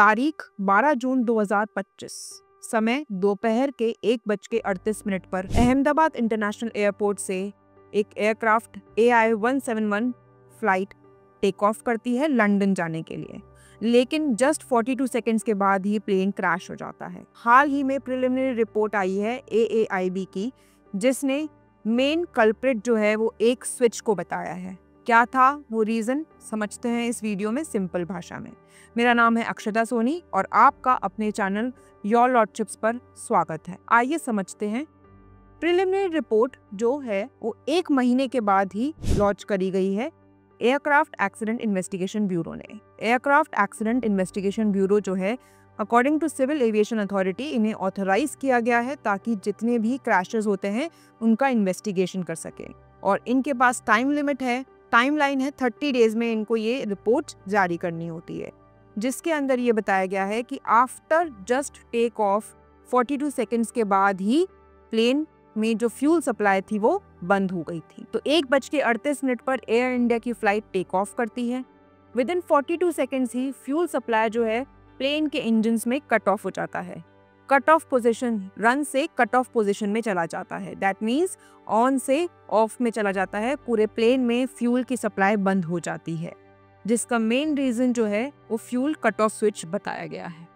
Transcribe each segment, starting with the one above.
तारीख 12 जून 2025, समय दोपहर के 1:38 पर अहमदाबाद इंटरनेशनल एयरपोर्ट से एक aircraft AI-171 flight take off करती है लंदन जाने के लिए, लेकिन जस्ट 42 सेकेंड्स के बाद ही प्लेन क्रैश हो जाता है। हाल ही में प्रिलिमिनरी रिपोर्ट आई है AAIB की, जिसने मेन कल्प्रिट जो है वो एक स्विच को बताया है। क्या था वो रीज़न, समझते हैं इस वीडियो में सिंपल भाषा में। मेरा नाम है अक्षता सोनी और आपका अपने चैनल योर लॉर्डशिप्स पर स्वागत है। आइए समझते हैं। प्रिलिमिनरी रिपोर्ट जो है वो 1 महीने के बाद ही लॉन्च करी गई है एयरक्राफ्ट एक्सीडेंट इन्वेस्टिगेशन ब्यूरो ने। एयरक्राफ्ट एक्सीडेंट इन्वेस्टिगेशन ब्यूरो जो है, according to Civil Aviation Authority, इन्हें ऑथराइज किया गया है ताकि जितने भी क्रैशेस होते हैं उनका इन्वेस्टिगेशन कर सके। और इनके पास टाइम लिमिट है, टाइमलाइन है, 30 डेज में इनको ये रिपोर्ट जारी करनी होती है, जिसके अंदर ये बताया गया है कि after just take off 42 seconds के बाद ही प्लेन में जो फ्यूल सप्लाई थी वो बंद हो गई थी। तो 1:38 पर एयर इंडिया की फ्लाइट टेक ऑफ करती है। With in 42 seconds he fuel supply जो है प्लेन के इंजन्स में कट ऑफ हो जाता है। कट ऑफ पोजीशन, रन से कट ऑफ पोजीशन में चला जाता है। दैट मीन्स ऑन से ऑफ में चला जाता है। पूरे प्लेन में फ्यूल की सप्लाई बंद हो जाती है, जिसका मेन रीज़न जो है वो फ्यूल कट ऑफ स्विच बताया गया है।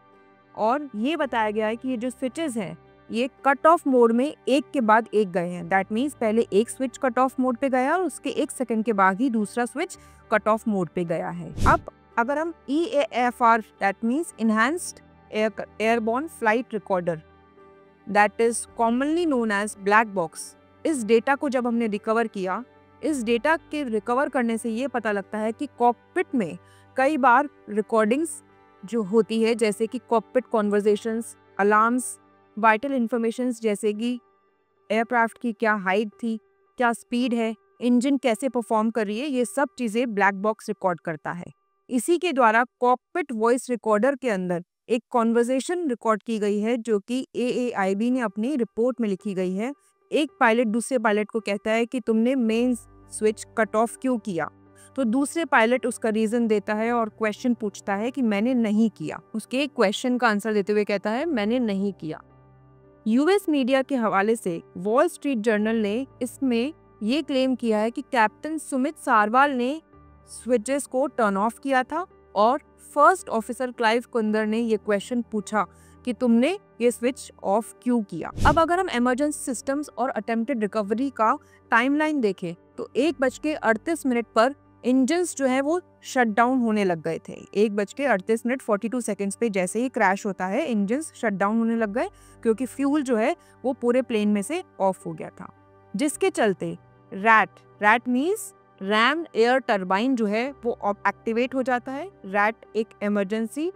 और ये बताया गया है कि ये जो स्विचेस हैं ये कट ऑफ मोड में एक के बाद एक गए हैं। दैट मीन्स पहले एक स्विच कट ऑफ मोड पे गया और उसके 1 सेकंड के बाद ही दूसरा स्विच कट ऑफ मोड पे गया है। अब अगर हम EAFR, that means enhanced airborne flight recorder, that is commonly known as black box, इस डेटा को जब हमने रिकवर किया, इस डेटा के रिकवर करने से ये पता लगता है कि कॉकपिट में कई बार रिकॉर्डिंग्स जो होती है, जैसे कि cockpit conversations, alarms, vital informations, जैसे कि एयरक्राफ्ट की क्या हाइट थी, क्या स्पीड है, इंजन कैसे परफॉर्म कर रही है, ये सब चीज़ें ब्लैक बॉक्स रिकॉर्ड करता है। इसी के द्वारा कॉकपिट वॉइस रिकॉर्डर के अंदर एक कॉन्वर्जेशन रिकॉर्ड की गई है, जो कि AAIB ने अपनी रिपोर्ट में लिखी गई है। एक पायलट दूसरे पायलट को कहता है कि तुमने मेन स्विच कट ऑफ क्यों किया, तो दूसरे पायलट उसका रीज़न देता है और क्वेश्चन पूछता है कि मैंने नहीं किया। उसके एक क्वेश्चन का आंसर देते हुए कहता है मैंने नहीं किया। US मीडिया के हवाले से वॉल स्ट्रीट जर्नल ने इसमें ये क्लेम किया है कि कैप्टन सुमित सारवाल ने स्विचेस को टर्न ऑफ किया था और फर्स्ट ऑफिसर क्लाइव कुंदर ने ये क्वेश्चन पूछा कि तुमने ये स्विच ऑफ क्यों किया। अब अगर हम इमरजेंसी सिस्टम्स और अटेम्प्टेड रिकवरी का टाइमलाइन देखें तो 1:38 पर इंजन्स जो है वो शट डाउन होने लग गए थे। 1:38 42 सेकेंड्स पे जैसे ही क्रैश होता है इंजन्स शट डाउन होने लग गए, क्योंकि फ्यूल जो है वो पूरे प्लेन में से ऑफ हो गया था, जिसके चलते rat means RAM air turbine जो है वो एक्टिवेट हो जाता है। रैट एक इमरजेंसी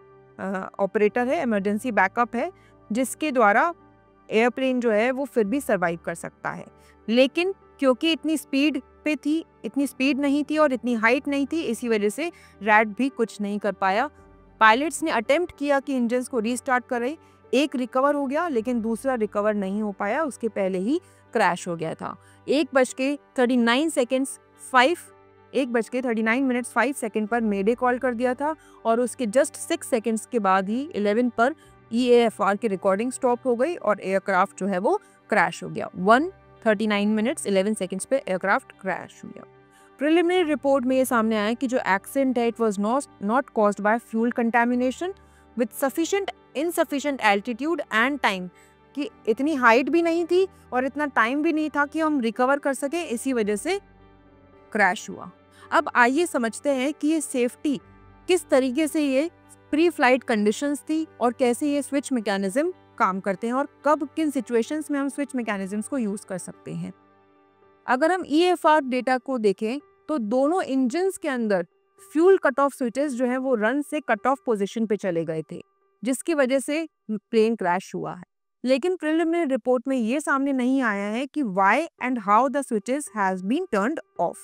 ऑपरेटर है, इमरजेंसी बैकअप है, जिसके द्वारा एयरप्लेन जो है वो फिर भी सर्वाइव कर सकता है। लेकिन क्योंकि इतनी स्पीड पे थी, इतनी स्पीड नहीं थी और इतनी हाइट नहीं थी, इसी वजह से रैट भी कुछ नहीं कर पाया। पायलट्स ने अटेम्प्ट किया कि इंजन्स को रीस्टार्ट करें, एक रिकवर हो गया लेकिन दूसरा रिकवर नहीं हो पाया, उसके पहले ही क्रैश हो गया था। 1:39 5 सेकेंड पर मेडे कॉल कर दिया था और उसके जस्ट 6 सेकेंड्स के बाद ही 11 पर EAFR की रिकॉर्डिंग स्टॉप हो गई और एयरक्राफ्ट जो है वो क्रैश हो गया। 1:39 11 सेकेंड्स पे एयरक्राफ्ट क्रैश हो गया। प्रिलिमिनरी रिपोर्ट में ये सामने आया कि जो एक्सीडेंट है it was not caused by fuel contamination with insufficient altitude and time, कि इतनी हाइट भी नहीं थी और इतना टाइम भी नहीं था कि हम रिकवर कर सके, इसी वजह से क्रैश हुआ। अब आइए समझते हैं कि ये सेफ्टी किस तरीके से ये प्री फ्लाइट कंडीशंस थी और कैसे ये स्विच मैकेनिज्म काम करते हैं और कब किन सिचुएशंस में हम स्विच मैकेनिज्म्स को यूज कर सकते हैं। अगर हम EAFR डेटा को देखें तो दोनों इंजन्स के अंदर फ्यूल कट ऑफ स्विचेस जो है वो रन से कट ऑफ पोजीशन पे चले गए थे, जिसकी वजह से प्लेन क्रैश हुआ है। लेकिन प्रिलिमिनरी रिपोर्ट में ये सामने नहीं आया है कि why and how the switches has been turned off.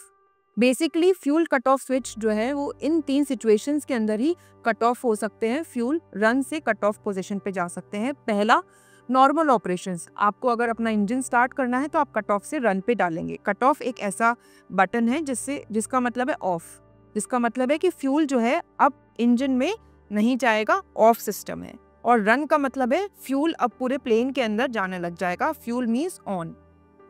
Basically fuel cut off switch जो है वो इन 3 सिचुएशंस के अंदर ही कट ऑफ हो सकते हैं, फ्यूल रन से कट ऑफ पोजीशन पे जा सकते हैं। पहला, नॉर्मल ऑपरेशंस, आपको अगर अपना इंजन स्टार्ट करना है तो आप कट ऑफ से रन पे डालेंगे। कट ऑफ एक ऐसा बटन है जिसका मतलब है ऑफ, जिसका मतलब है कि फ्यूल जो है अब इंजन में नहीं जाएगा, ऑफ सिस्टम है। और रन का मतलब है फ्यूल अब पूरे प्लेन के अंदर जाने लग जाएगा, fuel means on.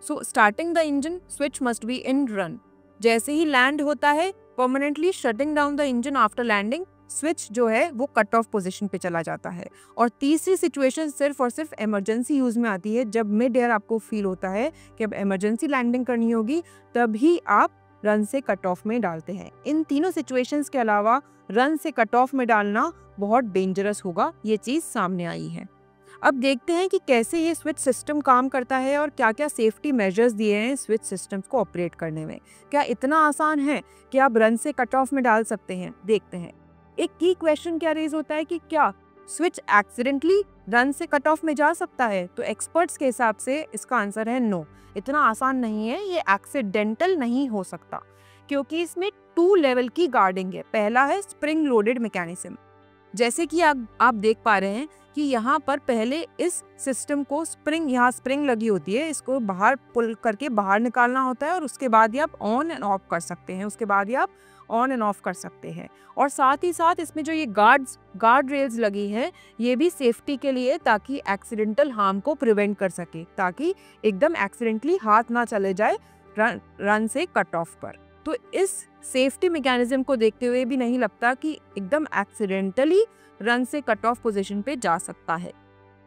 So starting the engine switch must be in run. जैसे ही लैंड होता है, permanently shutting down the engine after landing, switch जो है वो कट ऑफ पोजीशन पे चला जाता है। और तीसरी सिचुएशन सिर्फ और सिर्फ इमरजेंसी यूज में आती है, जब मिड एयर आपको फील होता है कि अब इमरजेंसी लैंडिंग करनी होगी, तभी आप रन से कट ऑफ में डालते हैं। इन तीनों सिचुएशंस के अलावा रन से कट ऑफ में डालना बहुत डेंजरस होगा, ये चीज सामने आई है। अब देखते हैं कि कैसे ये स्विच सिस्टम काम करता है और क्या क्या सेफ्टी मेजर्स दिए हैं स्विच सिस्टम्स को ऑपरेट करने में। क्या इतना आसान है कि आप रन से कट ऑफ में डाल सकते हैं? देखते हैं। एक की क्वेश्चन क्या रेज होता है कि क्या स्विच एक्सीडेंटली रन से कट ऑफ में जा सकता है? तो एक्सपर्ट्स के हिसाब से इसका आंसर है नो, इतना आसान नहीं है, ये एक्सीडेंटल नहीं हो सकता, क्योंकि इसमें 2 लेवल की गार्डिंग है। पहला है स्प्रिंग लोडेड मैकेनिज्म। जैसे कि आप देख पा रहे हैं कि यहाँ पर पहले इस सिस्टम को यहाँ स्प्रिंग लगी होती है, इसको बाहर पुल करके बाहर निकालना होता है और उसके बाद ही आप ऑन एंड ऑफ कर सकते हैं। और साथ ही साथ इसमें जो ये गार्ड रेल्स लगी है, ये भी सेफ्टी के लिए, ताकि एक्सीडेंटल हार्म को प्रिवेंट कर सके, ताकि एकदम एक्सीडेंटली हाथ ना चले जाए रन से कट ऑफ पर। तो इस सेफ्टी मैकेनिज्म को देखते हुए भी नहीं लगता कि एकदम एक्सीडेंटली रन से कट ऑफ पोजीशन पे जा सकता है।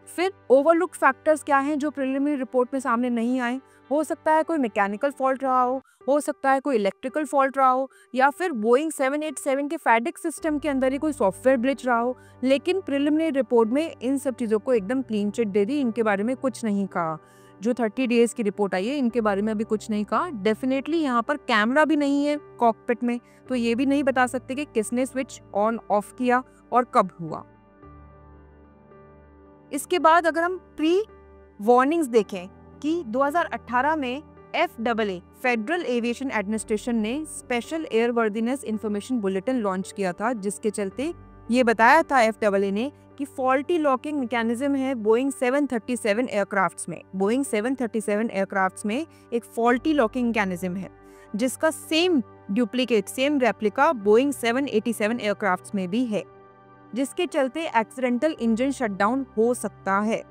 फिर ओवरलुक फैक्टर्स क्या हैं जो प्रिलिमिनरी रिपोर्ट में सामने नहीं आए? हो सकता है कोई मैकेनिकल फॉल्ट रहा हो सकता है कोई इलेक्ट्रिकल फॉल्ट रहा हो, या फिर बोइंग 787 के फैडिक सिस्टम के अंदर ही कोई सॉफ्टवेयर ग्लिच रहा हो। लेकिन प्रिलिमिनरी रिपोर्ट में इन सब चीज़ों को एकदम क्लीन चिट दे दी, इनके बारे में कुछ नहीं कहा। जो 30 डेज की रिपोर्ट आई है, इनके बारे में अभी कुछ नहीं कहा। डेफिनेटली यहाँ पर कैमरा भी नहीं है कॉकपिट में, तो ये भी नहीं बता सकते कि किसने स्विच ऑन ऑफ किया और कब हुआ। इसके बाद अगर हम प्री वार्निंग्स देखें कि 2018 में FAA फेडरल एविएशन एडमिनिस्ट्रेशन ने special airworthiness information bulletin launch किया था, जिसके चलते ये बताया था FAA ने कि फॉल्टी लॉकिंग मैकेनिज्म है बोइंग 737 एयरक्राफ्ट्स में। बोइंग 737 एयरक्राफ्ट्स में एक फॉल्टी लॉकिंग मैकेनिज्म है, जिसका सेम रेप्लिका बोइंग 787 एयरक्राफ्ट्स में भी है, जिसके चलते एक्सीडेंटल इंजन शटडाउन हो सकता है।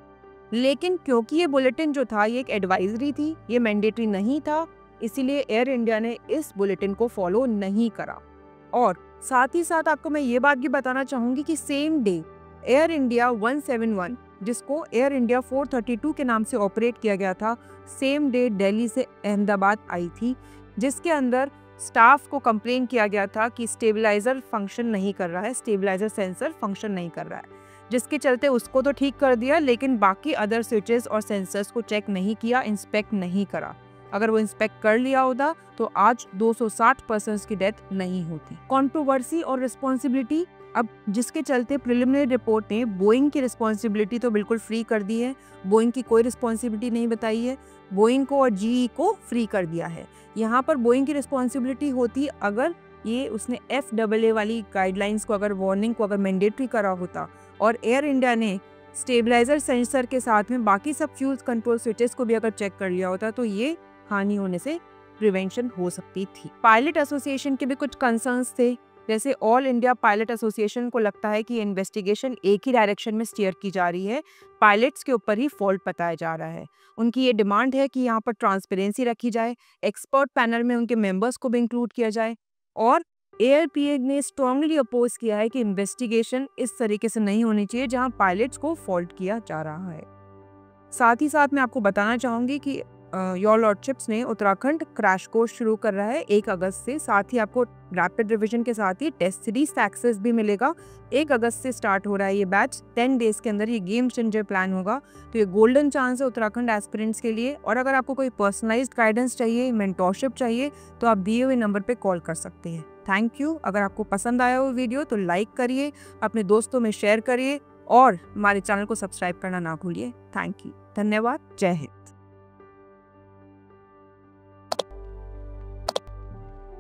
लेकिन क्योंकि ये बुलेटिन जो था, ये एक एडवाइजरी थी, ये मैंडेटरी नहीं था, इसीलिए एयर इंडिया ने इस बुलेटिन को फॉलो नहीं करा। और साथ ही साथ आपको मैं ये बात भी बताना चाहूंगी कि सेम डे एयर इंडिया 171, जिसको एयर इंडिया 432 के नाम से ऑपरेट किया गया था, सेम डे दिल्ली से अहमदाबाद आई थी, जिसके अंदर स्टाफ को कंप्लेन किया गया था कि स्टेबलाइजर फंक्शन नहीं कर रहा है, स्टेबलाइजर सेंसर फंक्शन नहीं कर रहा है, जिसके चलते उसको तो ठीक कर दिया, लेकिन बाकी अदर स्विचेस और सेंसर्स को चेक नहीं किया, इंस्पेक्ट नहीं करा। अगर वो इंस्पेक्ट कर लिया होता तो आज 260 पर्सन्स की डेथ नहीं होती। कंट्रोवर्सी और रिस्पॉन्सिबिलिटी, अब जिसके चलते प्रिलिमिनरी रिपोर्ट ने बोइंग की रिस्पॉन्सिबिलिटी तो बिल्कुल फ्री कर दी है, बोइंग की कोई रिस्पॉन्सिबिलिटी नहीं बताई है, बोइंग को और GE को फ्री कर दिया है। यहाँ पर बोइंग की रिस्पॉन्सिबिलिटी होती अगर ये उसने FAA वाली गाइडलाइंस को, अगर वार्निंग को अगर मैंडेटरी करा होता और एयर इंडिया ने स्टेबलाइजर सेंसर के साथ में बाकी सब फ्यूल कंट्रोल स्विचेस को भी अगर चेक कर लिया होता, तो ये हानि होने से प्रिवेंशन हो सकती थी। पायलट एसोसिएशन के भी कुछ कंसर्न्स थे, जैसे ऑल इंडिया पायलट एसोसिएशन को लगता है कि इन्वेस्टिगेशन एक ही डायरेक्शन में स्टीयर की जा रही है, पायलट्स के ऊपर ही फॉल्ट बताया जा रहा है। उनकी ये डिमांड है कि यहाँ पर ट्रांसपेरेंसी रखी जाए, एक्सपर्ट पैनल में उनके मेंबर्स को भी इंक्लूड किया जाए, और ARPA ने स्ट्रांगली अपोज किया है कि इन्वेस्टिगेशन इस तरीके से नहीं होनी चाहिए जहाँ पायलट्स को फॉल्ट किया जा रहा है। साथ ही साथ मैं आपको बताना चाहूँगी कि योर लॉर्डशिप्स ने उत्तराखंड क्रैश कोर्स शुरू कर रहा है 1 अगस्त से। साथ ही आपको रैपिड रिवीजन के साथ ही टेस्ट सीरीज एक्सेस भी मिलेगा। 1 अगस्त से स्टार्ट हो रहा है ये बैच। 10 डेज के अंदर ये गेम चेंजर प्लान होगा, तो ये गोल्डन चांस है उत्तराखंड एस्पिरेंट्स के लिए। और अगर आपको कोई पर्सनलाइज्ड गाइडेंस चाहिए, मेंटोरशिप चाहिए, तो आप दिए हुए नंबर पे कॉल कर सकते हैं। Thank you. अगर आपको पसंद आया हो वीडियो तो लाइक करिए, अपने दोस्तों में शेयर करिए और हमारे चैनल को सब्सक्राइब करना ना भूलिए। थैंक यू, धन्यवाद, जय हिंद।